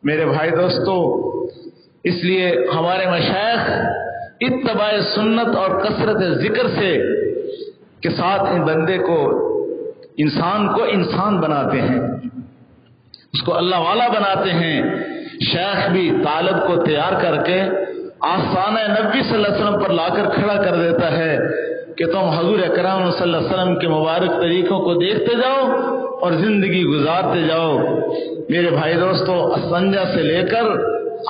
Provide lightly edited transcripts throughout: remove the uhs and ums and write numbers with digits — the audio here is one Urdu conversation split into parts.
میرے بھائی دوستو، اس لیے ہمارے مشائخ اتباع سنت اور کثرت ذکر سے کے ساتھ ان بندے کو، انسان کو انسان بناتے ہیں، اس کو اللہ والا بناتے ہیں۔ شیخ بھی طالب کو تیار کر کے آستانہ نبی صلی اللہ علیہ وسلم پر لا کر کھڑا کر دیتا ہے کہ تم حضور اکرم صلی اللہ علیہ وسلم کے مبارک طریقوں کو دیکھتے جاؤ اور زندگی گزارتے جاؤ۔ میرے بھائی دوستو، استنجا سے لے کر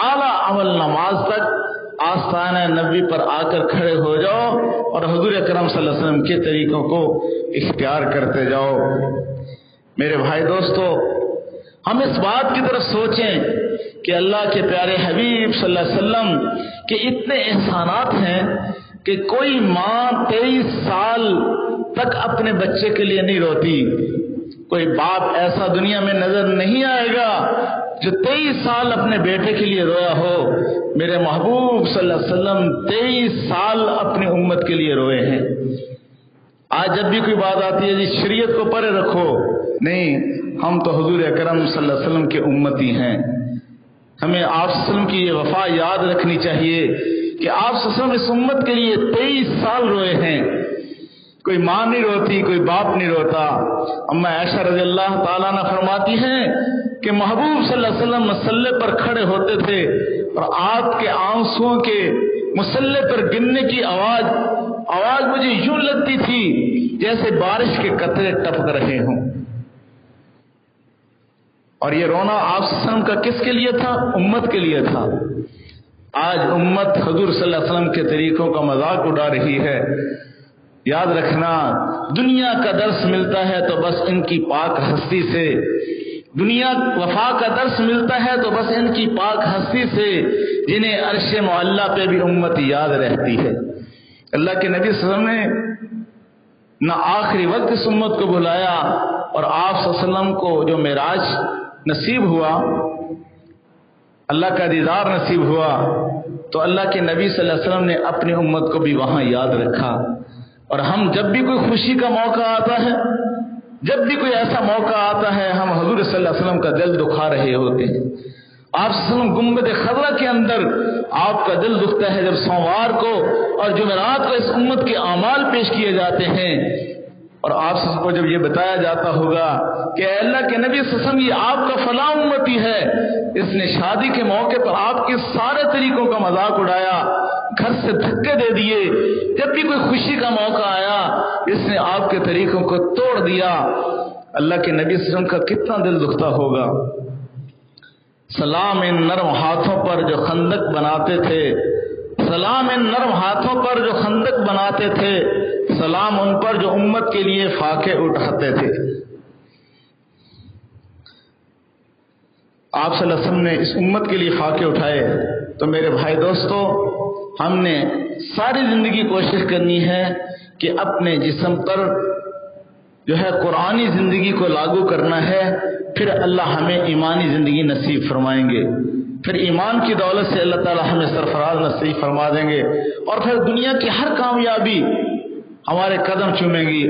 اعلیٰ عمل نماز تک آستانہ نبی پر آ کر کھڑے ہو جاؤ اور حضور اکرم صلی اللہ علیہ وسلم کے طریقوں کو اختیار کرتے جاؤ۔ میرے بھائی دوستو، ہم اس بات کی طرف سوچیں کہ اللہ کے پیارے حبیب صلی اللہ علیہ وسلم کے اتنے احسانات ہیں کہ کوئی ماں 23 سال تک اپنے بچے کے لیے نہیں روتی، کوئی باپ ایسا دنیا میں نظر نہیں آئے گا جو 23 سال اپنے بیٹے کے لیے رویا ہو۔ میرے محبوب صلی اللہ علیہ وسلم 23 سال اپنی امت کے لیے روئے ہیں۔ آج جب بھی کوئی بات آتی ہے جی شریعت کو پرے رکھو، نہیں، ہم تو حضور اکرم صلی اللہ علیہ وسلم کے امتی ہیں۔ ہمیں آپ صلی اللہ علیہ وسلم کی یہ وفا یاد رکھنی چاہیے کہ آپ صلی اللہ علیہ وسلم اس امت کے لیے 23 سال روئے ہیں۔ کوئی ماں نہیں روتی، کوئی باپ نہیں روتا۔ اما عائشہ رضی اللہ تعالیٰ عنہ فرماتی ہیں کہ محبوب صلی اللہ علیہ وسلم مصلے پر کھڑے ہوتے تھے اور آپ کے آنسوؤں کے مصلے پر گرنے کی آواز مجھے یوں لگتی تھی جیسے بارش کے قطرے ٹپک رہے ہوں۔ اور یہ رونا آپ صلی اللہ علیہ وسلم کا کس کے لیے تھا؟ امت کے لیے تھا۔ آج امت حضور صلی اللہ علیہ وسلم کے طریقوں کا مذاق اڑا رہی ہے۔ یاد رکھنا، دنیا کا درس ملتا ہے تو بس ان کی پاک ہستی سے، دنیا وفا کا درس ملتا ہے تو بس ان کی پاک ہستی سے، جنہیں عرش معلیٰ پہ بھی امت یاد رہتی ہے۔ اللہ کے نبی صلی اللہ علیہ وسلم نے نہ آخری وقت اس امت کو بلایا، اور آپ صلی اللہ علیہ وسلم کو جو معراج نصیب ہوا، اللہ کا دیدار نصیب ہوا، تو اللہ کے نبی صلی اللہ علیہ وسلم نے اپنی امت کو بھی وہاں یاد رکھا۔ اور ہم جب بھی کوئی خوشی کا موقع آتا ہے، جب بھی کوئی ایسا موقع آتا ہے، ہم حضور صلی اللہ علیہ وسلم کا دل دکھا رہے ہوتے ہیں۔ آپ صلی اللہ علیہ وسلم گنبد خضرا کے اندر آپ کا دل دکھتا ہے جب سوموار کو اور جمعرات کو اس امت کے اعمال پیش کیے جاتے ہیں، اور آپ کو جب یہ بتایا جاتا ہوگا کہ اے اللہ کے نبی صلی اللہ علیہ وسلم یہ آپ کا فلاں امتی ہے، اس نے شادی کے موقع پر آپ کے سارے طریقوں کا مذاق اڑایا، گھر سے دھکے دے دیے، جب بھی کوئی خوشی کا موقع آیا اس نے آپ کے طریقوں کو توڑ دیا، اللہ کے نبی صلی اللہ علیہ وسلم کا کتنا دل دکھتا ہوگا۔ سلام ان نرم ہاتھوں پر جو خندق بناتے تھے، سلام ان نرم ہاتھوں پر جو خندق بناتے تھے، سلام ان پر جو امت کے لیے فاقے اٹھاتے تھے۔ آپ صلی اللہ علیہ وسلم نے اس امت کے لیے فاقے اٹھائے، تو میرے بھائی دوستو، ہم نے ساری زندگی کوشش کرنی ہے کہ اپنے جسم پر جو ہے قرآنی زندگی کو لاگو کرنا ہے، پھر اللہ ہمیں ایمانی زندگی نصیب فرمائیں گے، پھر ایمان کی دولت سے اللہ تعالی ہمیں سرفراز نصیب فرما دیں گے، اور پھر دنیا کی ہر کامیابی ہمارے قدم چومے گی۔